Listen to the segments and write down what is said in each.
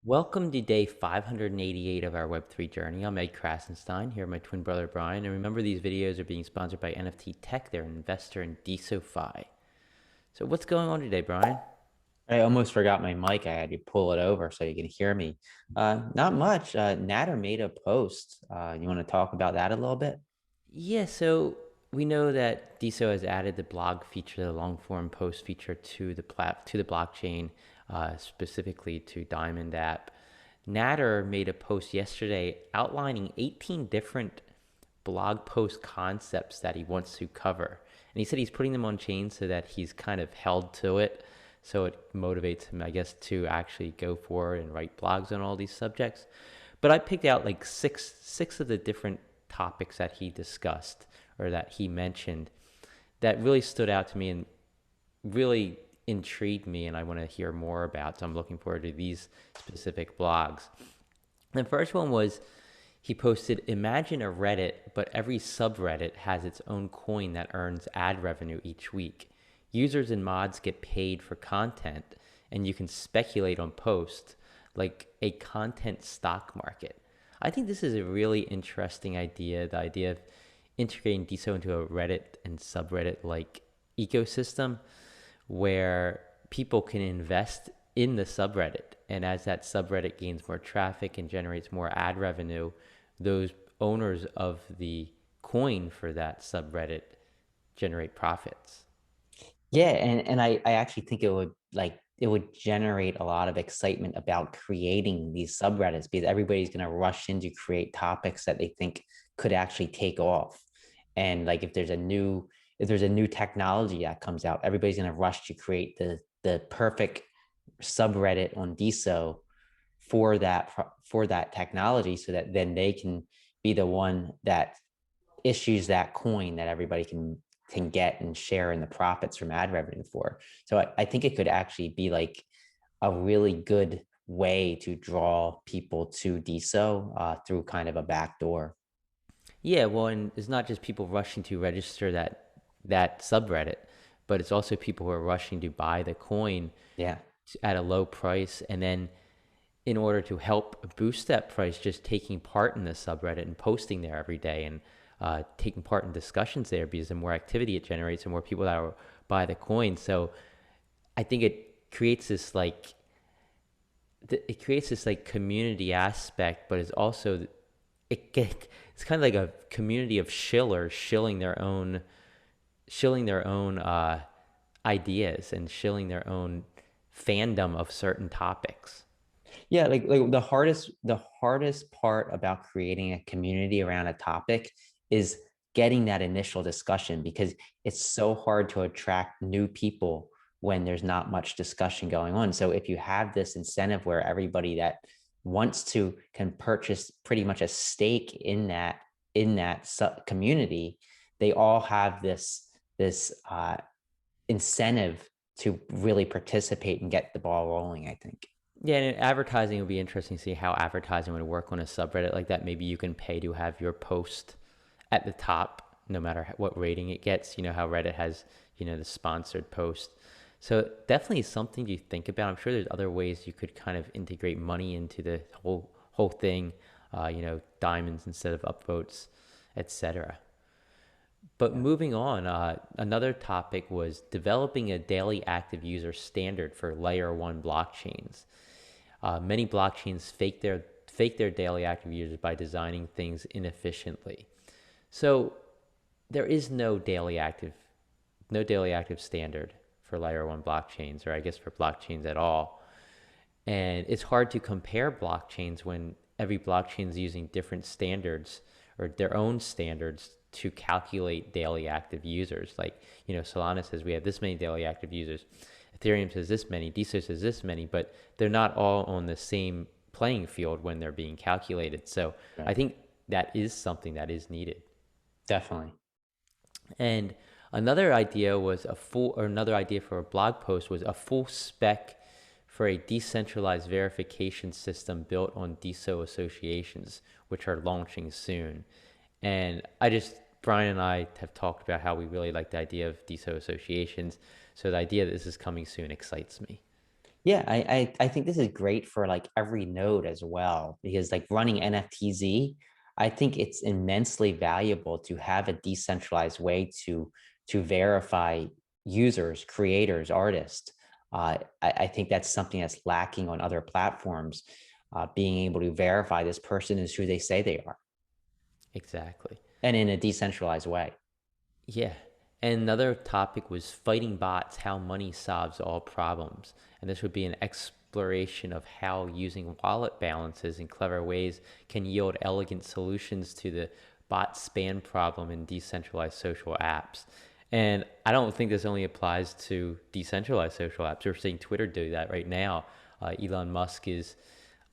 Welcome to day 588 of our Web3 journey. I'm Ed Krasenstein, here with my twin brother Brian. And remember, these videos are being sponsored by NFT Tech. They're an investor in DeSoFi. So what's going on today, Brian? I almost forgot my mic. I had to pull it over so you can hear me. Not much. Nader made a post. You want to talk about that a little bit? Yeah, so we know that DeSo has added the blog feature, the long form post feature to the blockchain, specifically to Diamond app. Nader made a post yesterday outlining 18 different blog post concepts that he wants to cover. And he said he's putting them on chain so that he's kind of held to it. So it motivates him, I guess, to actually go forward and write blogs on all these subjects. But I picked out like six of the different topics that he discussed or that he mentioned that really stood out to me and really intrigued me, and I want to hear more about. So I'm looking forward to these specific blogs. The first one was he posted, imagine a Reddit, but every subreddit has its own coin that earns ad revenue each week. Users and mods get paid for content, and you can speculate on posts like a content stock market. I think this is a really interesting idea, the idea of integrating DeSo into a Reddit and subreddit like ecosystem where people can invest in the subreddit. And as that subreddit gains more traffic and generates more ad revenue, those owners of the coin for that subreddit generate profits. Yeah, and I actually think it would generate a lot of excitement about creating these subreddits because everybody's going to rush in to create topics that they think could actually take off. And like if there's a new technology that comes out, everybody's going to rush to create the perfect subreddit on DeSo for that technology so that then they can be the one that issues that coin that everybody can get and share in the profits from ad revenue for. So I think it could actually be like a really good way to draw people to DeSo through kind of a back door. Yeah, well, and it's not just people rushing to register that subreddit, but it's also people who are rushing to buy the coin Yeah. at a low price, and then in order to help boost that price, just taking part in the subreddit and posting there every day and taking part in discussions there, because the more activity it generates, the more people that will buy the coin. So I think it creates this like community aspect, but it's also it's kind of like a community of shillers shilling their own ideas and shilling their own fandom of certain topics. Yeah, like the hardest part about creating a community around a topic is getting that initial discussion because it's so hard to attract new people when there's not much discussion going on. So if you have this incentive where everybody that wants to can purchase pretty much a stake in that community, they all have this incentive to really participate and get the ball rolling, I think. Yeah, and advertising would be interesting to see how advertising would work on a subreddit like that. Maybe you can pay to have your post at the top, no matter what rating it gets. You know how Reddit has, the sponsored post. So definitely something to think about. I'm sure there's other ways you could kind of integrate money into the whole thing. Diamonds instead of upvotes, etc. But Yeah. moving on, another topic was developing a daily active user standard for layer one blockchains. Many blockchains fake their daily active users by designing things inefficiently. So there is no daily active standard for layer one blockchains, or I guess for blockchains at all. And it's hard to compare blockchains when every blockchain is using different standards or their own standards to calculate daily active users. Like, Solana says we have this many daily active users, Ethereum says this many, DeSo says this many, but they're not all on the same playing field when they're being calculated. So I Right. think that is something that is needed. Definitely. And another idea for a blog post was a full spec for a decentralized verification system built on DeSo associations, which are launching soon. And Brian and I have talked about how we really like the idea of DeSo associations. So the idea that this is coming soon excites me. Yeah, I think this is great for like every node as well, because like running NFTZ, I think it's immensely valuable to have a decentralized way to verify users, creators, artists. I think that's something that's lacking on other platforms. Being able to verify this person is who they say they are, Exactly. and in a decentralized way. Yeah. And another topic was fighting bots, how money solves all problems. And this would be an exploration of how using wallet balances in clever ways can yield elegant solutions to the bot spam problem in decentralized social apps. And I don't think this only applies to decentralized social apps. We're seeing Twitter do that right now. Elon Musk is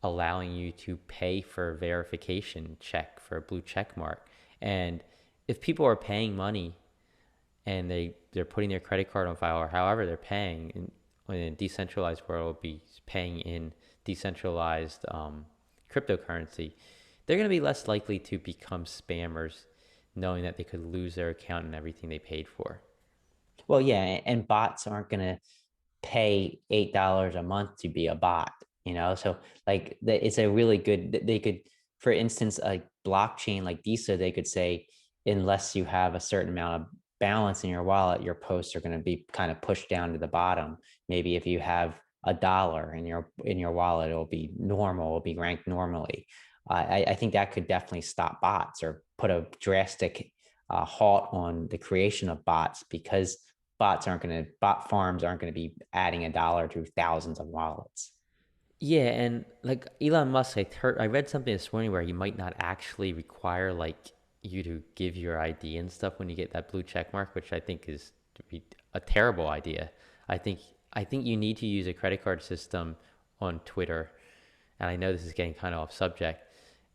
allowing you to pay for a verification check for a blue check mark. And if people are paying money and they're putting their credit card on file or however they're paying in a decentralized world will be paying in decentralized cryptocurrency, they're going to be less likely to become spammers knowing that they could lose their account and everything they paid for. Well, yeah, and bots aren't going to pay $8 a month to be a bot, so like it's a really good, they could, for instance, a blockchain like DISA, they could say, unless you have a certain amount of balance in your wallet, your posts are going to be kind of pushed down to the bottom. Maybe if you have $1 in your wallet, it'll be normal, it'll be ranked normally. I think that could definitely stop bots or put a drastic halt on the creation of bots, because bot farms aren't going to be adding $1 to thousands of wallets. Yeah, and like Elon Musk, I read something this morning where he might not actually require like you to give your ID and stuff when you get that blue check mark, which I think is to be a terrible idea. I think I think you need to use a credit card system on Twitter, and I know this is getting kind of off subject,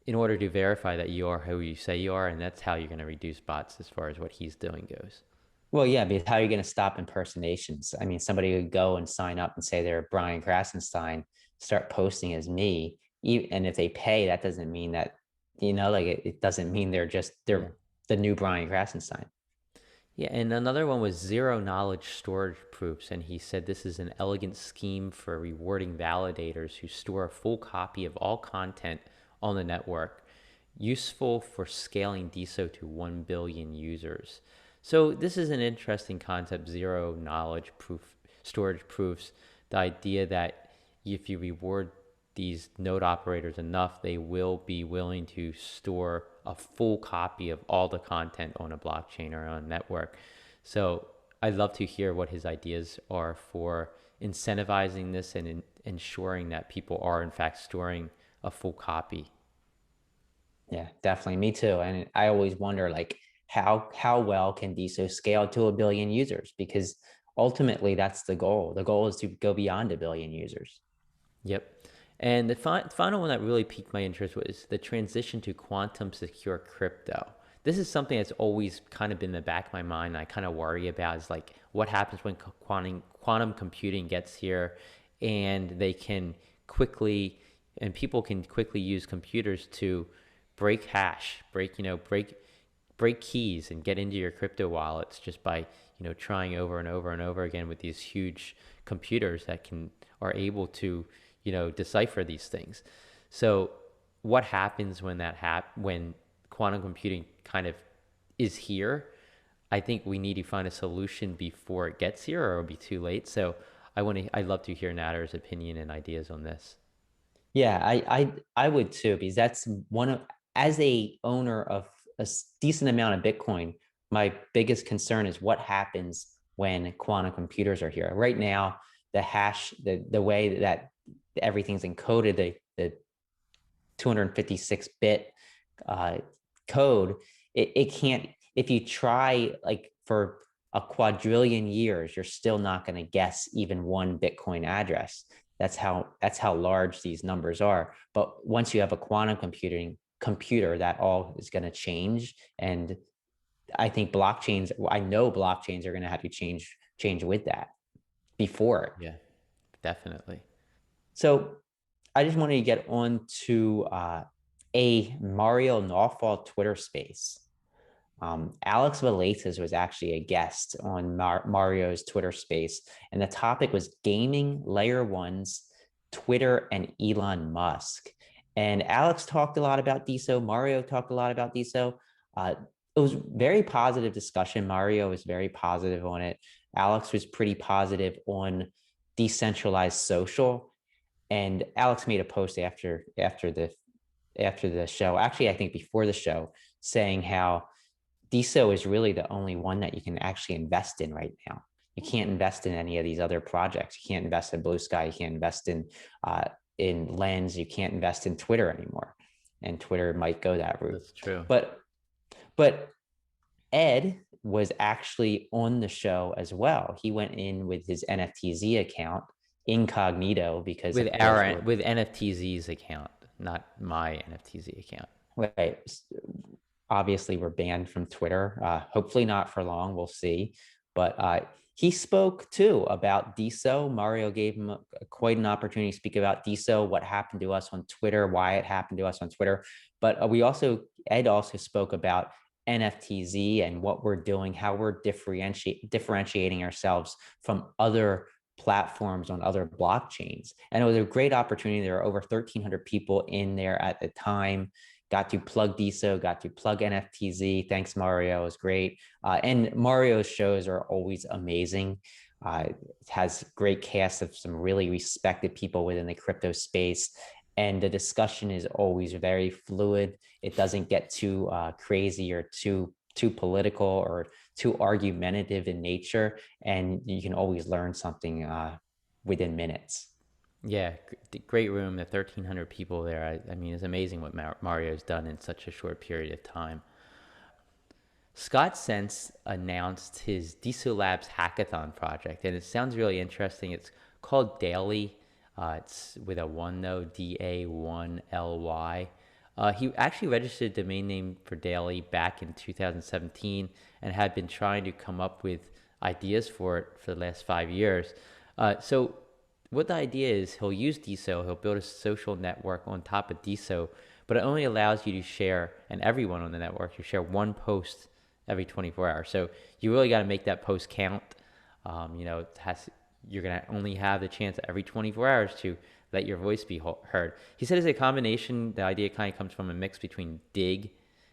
in order to verify that you are who you say you are, and that's how you're going to reduce bots as far as what he's doing goes. Well, yeah, because how are you going to stop impersonations? I mean, somebody would go and sign up and say they're Brian Krasenstein, start posting as me. And if they pay, that doesn't mean that, like it doesn't mean Yeah. they're the new Brian Krasenstein. Yeah, and another one was zero knowledge storage proofs. And he said this is an elegant scheme for rewarding validators who store a full copy of all content on the network, useful for scaling DSO to 1 billion users. So, this is an interesting concept, zero knowledge proof storage proofs. The idea that if you reward these node operators enough, they will be willing to store a full copy of all the content on a blockchain or on a network. So I'd love to hear what his ideas are for incentivizing this and ensuring that people are in fact storing a full copy. Yeah, definitely. Me too. And I always wonder, like, how well can DSO scale to 1 billion users? Because ultimately that's the goal. The goal is to go beyond 1 billion users. Yep. And the final one that really piqued my interest was the transition to quantum secure crypto. This is something that's always kind of been in the back of my mind. I kind of worry about is like what happens when quantum computing gets here, and they can quickly and people can quickly use computers to break hash, break keys and get into your crypto wallets just by trying over and over and over again with these huge computers that can are able to decipher these things. So what happens when when quantum computing kind of is here? I think we need to find a solution before it gets here, or it'll be too late. So I'd love to hear Nader's opinion and ideas on this. Yeah, I would too, because that's one of, as a owner of a decent amount of Bitcoin, my biggest concern is what happens when quantum computers are here. Right now, the hash, the way that everything's encoded, the 256-bit uh, code, it can't, if you try like for a quadrillion years, you're still not going to guess even one Bitcoin address. That's how large these numbers are. But once you have a quantum computing computer, that all is going to change. And I know blockchains are going to have to change with that before it. Yeah, definitely. So I just wanted to get on to a Mario Nawfal Twitter space. Alex Valetas was actually a guest on Mario's Twitter space, and the topic was gaming layer ones, Twitter, and Elon Musk. And Alex talked a lot about DeSo. Mario talked a lot about DeSo. It was very positive discussion. Mario was very positive on it. Alex was pretty positive on decentralized social. And Alex made a post after the show, actually, I think before the show, saying how DeSo is really the only one that you can actually invest in right now. You can't invest in any of these other projects. You can't invest in Blue Sky. You can't invest in Lens. You can't invest in Twitter anymore. And Twitter might go that route. That's true. But Ed was actually on the show as well. He went in with his NFTZ account incognito because with NFTZ's account, not my NFTZ account. Right. Obviously, we're banned from Twitter. Hopefully not for long. We'll see. But he spoke too about DeSo. Mario gave him quite an opportunity to speak about DeSo, what happened to us on Twitter, why it happened to us on Twitter. But Ed also spoke about NFTZ and what we're doing, how we're differentiating ourselves from other platforms on other blockchains. And it was a great opportunity. There were over 1,300 people in there at the time. Got to plug DeSo, got to plug NFTZ. Thanks, Mario. It was great. And Mario's shows are always amazing. It has great cast of some really respected people within the crypto space. And the discussion is always very fluid. It doesn't get too crazy or too political or too argumentative in nature. And you can always learn something within minutes. Yeah, great room. The 1,300 people there. I mean, it's amazing what Mario's done in such a short period of time. Scott Sense announced his DeSo Labs Hackathon project, and it sounds really interesting. It's called Daily. It's with a one though, DA1LY. He actually registered a domain name for Daily back in 2017 and had been trying to come up with ideas for it for the last 5 years. So what the idea is, he'll use DeSo, he'll build a social network on top of DeSo, but it only allows you to share, and everyone on the network, you share one post every 24 hours. So you really got to make that post count. You're going to only have the chance every 24 hours to let your voice be heard. He said it's a combination. The idea kind of comes from a mix between Dig,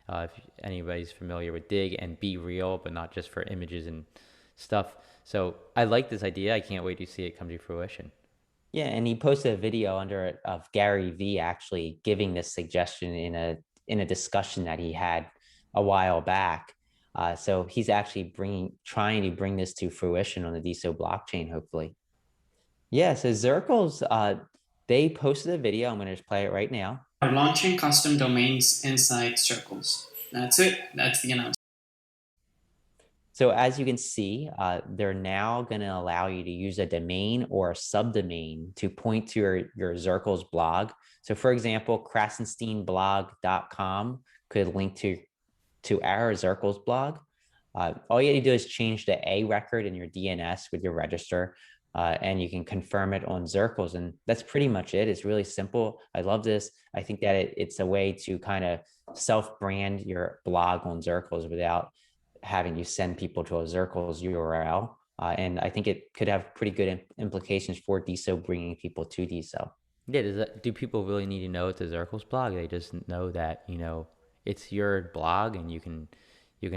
if anybody's familiar with Dig, and Be Real, but not just for images and stuff. So I like this idea. I can't wait to see it come to fruition. Yeah, and he posted a video under it of Gary Vee actually giving this suggestion in a discussion that he had a while back. So he's actually trying to bring this to fruition on the DeSo blockchain, hopefully. Yeah, so Zirkles, they posted a video. I'm going to just play it right now. Are launching custom domains inside Circles. That's it. That's the announcement. So as you can see, they're now going to allow you to use a domain or a subdomain to point to your Zirkles blog. So for example, krasensteinblog.com could link to our Zirkles blog. All you have to do is change the A record in your DNS with your register, and you can confirm it on Zirkles. And that's pretty much it. It's really simple. I love this. I think that it's a way to kind of self-brand your blog on Zirkles without having you send people to a Zirkles URL. And I think it could have pretty good implications for DeSo, bringing people to DeSo. Yeah, do people really need to know it's a Zirkles blog? They just know that, it's your blog, and you can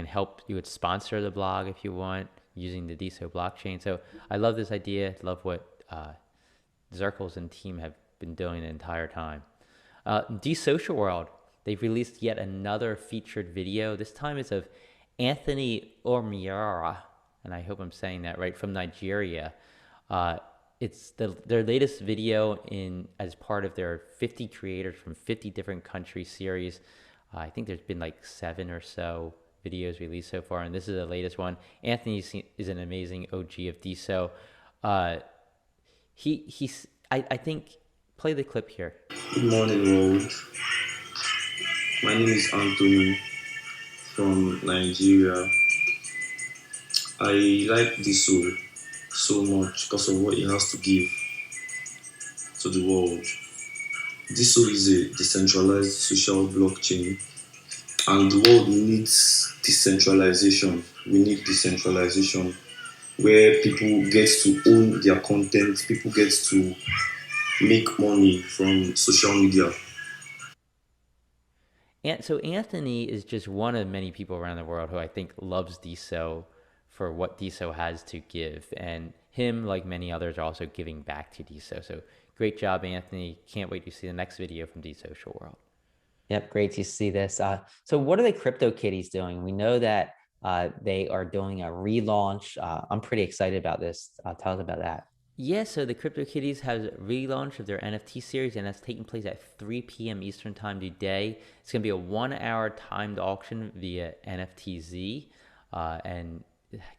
help, you would sponsor the blog if you want using the DeSo blockchain. So I love this idea. I love what Zirkles and team have been doing the entire time. DeSocial World, they've released yet another featured video. This time it's of Anthony Ormiara, and I hope I'm saying that right, from Nigeria. It's their latest video as part of their 50 creators from 50 different countries series. I think there's been like 7 or so videos released so far, and this is the latest one. Anthony is an amazing OG of DeSo. I think, play the clip here. Good morning, world. My name is Anthony from Nigeria. I like DeSo so much because of what it has to give to the world. DeSo is a decentralized social blockchain And the world needs decentralization. We need decentralization where people get to own their content, people get to make money from social media. And so Anthony is just one of many people around the world who I think loves DSO for what DSO has to give. And him, like many others, are also giving back to DSO. So great job, Anthony. Can't wait to see the next video from DSocial World. Yep, great to see this. So what are the CryptoKitties doing? We know that they are doing a relaunch. I'm pretty excited about this. Tell us about that. Yeah, so the CryptoKitties has a relaunch of their NFT series, and that's taking place at 3 p.m. Eastern Time today. It's going to be a 1-hour timed auction via NFTZ, and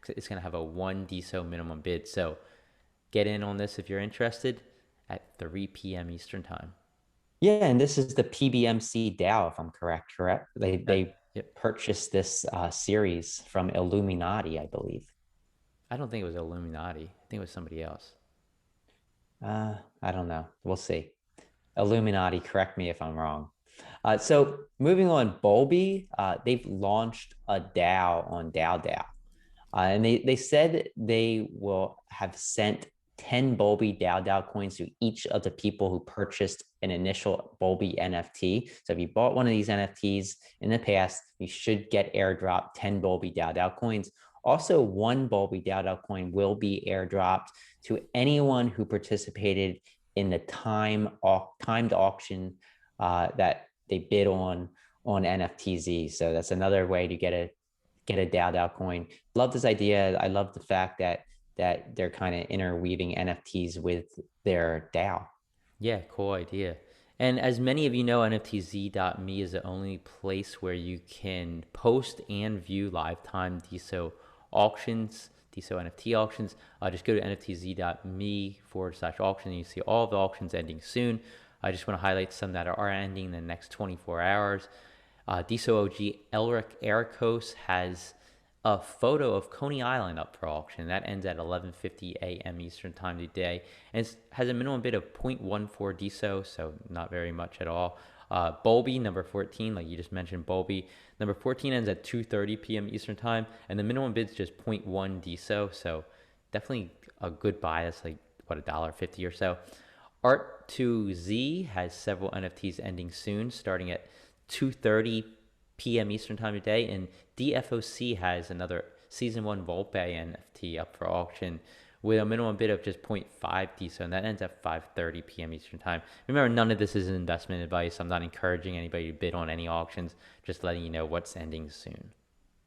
it's going to have a 1 DSO minimum bid. So get in on this if you're interested at 3 p.m. Eastern Time. Yeah, and this is the PBMC DAO, if I'm correct? They Yep. purchased this series from Illuminati, I believe. I don't think it was Illuminati. I think it was somebody else. I don't know. We'll see. Illuminati, correct me if I'm wrong. So moving on, Bulby, they've launched a DAO on DAO. And they said they will have sent 10 Bulby DAO coins to each of the people who purchased an initial Bulby NFT. So if you bought one of these NFTs in the past, you should get airdropped 10 Bulby DAO coins. Also, one Bulby DAO coin will be airdropped to anyone who participated in the timed auction that they bid on NFTZ. So that's another way to get a DAO coin. Love this idea. I love the fact that they're kind of interweaving NFTs with their DAO. Yeah, cool idea. And as many of you know, NFTZ.me is the only place where you can post and view lifetime DSO auctions, DSO NFT auctions. Just go to NFTZ.me/auction and you see all the auctions ending soon. I just want to highlight some that are ending in the next 24 hours. DSO OG Elric Ericos has a photo of Coney Island up for auction. That ends at 11:50 a.m. Eastern Time today, and it has a minimum bid of 0.14 DSO, so not very much at all. Bulby number 14, like you just mentioned, Bulby number 14 ends at 2:30 p.m. Eastern Time, and the minimum bid's just 0.1 DSO, so definitely a good buy. That's like what, $1.50 or so. Art2Z has several NFTs ending soon, starting at 2:30 p.m. Eastern Time today, and DFOC has another Season 1 Volpe NFT up for auction with a minimum bid of just 0.5 DSO, and that ends at 5:30 p.m. Eastern Time. Remember, none of this is investment advice. I'm not encouraging anybody to bid on any auctions, just letting you know what's ending soon.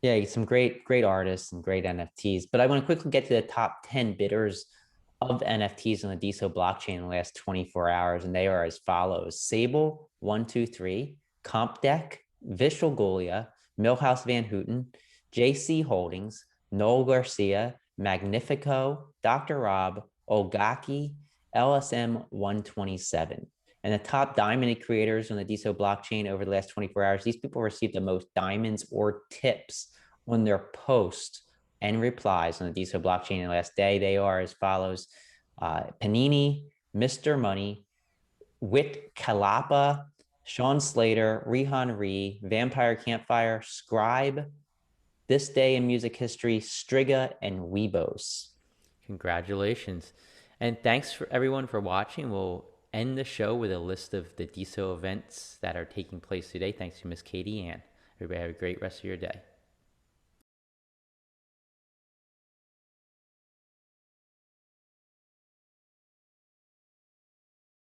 Yeah, some great artists and great NFTs. But I want to quickly get to the top 10 bidders of NFTs on the DSO blockchain in the last 24 hours, and they are as follows: Sable 123, CompDeck, Vishal Gulia, Millhouse Van Houten, JC Holdings, Noel Garcia, Magnifico, Dr. Rob, Ogaki, LSM 127. And the top diamond creators on the DSO blockchain over the last 24 hours, these people received the most diamonds or tips on their posts and replies on the DSO blockchain in the last day. They are as follows: Panini, Mr. Money, Wit Kalapa, Sean Slater, Rihan Ree, Vampire Campfire, Scribe, This Day in Music History, Striga, and Weebos. Congratulations. And thanks for everyone for watching. We'll end the show with a list of the DSO events that are taking place today. Thanks to Miss Katie Ann. Everybody have a great rest of your day.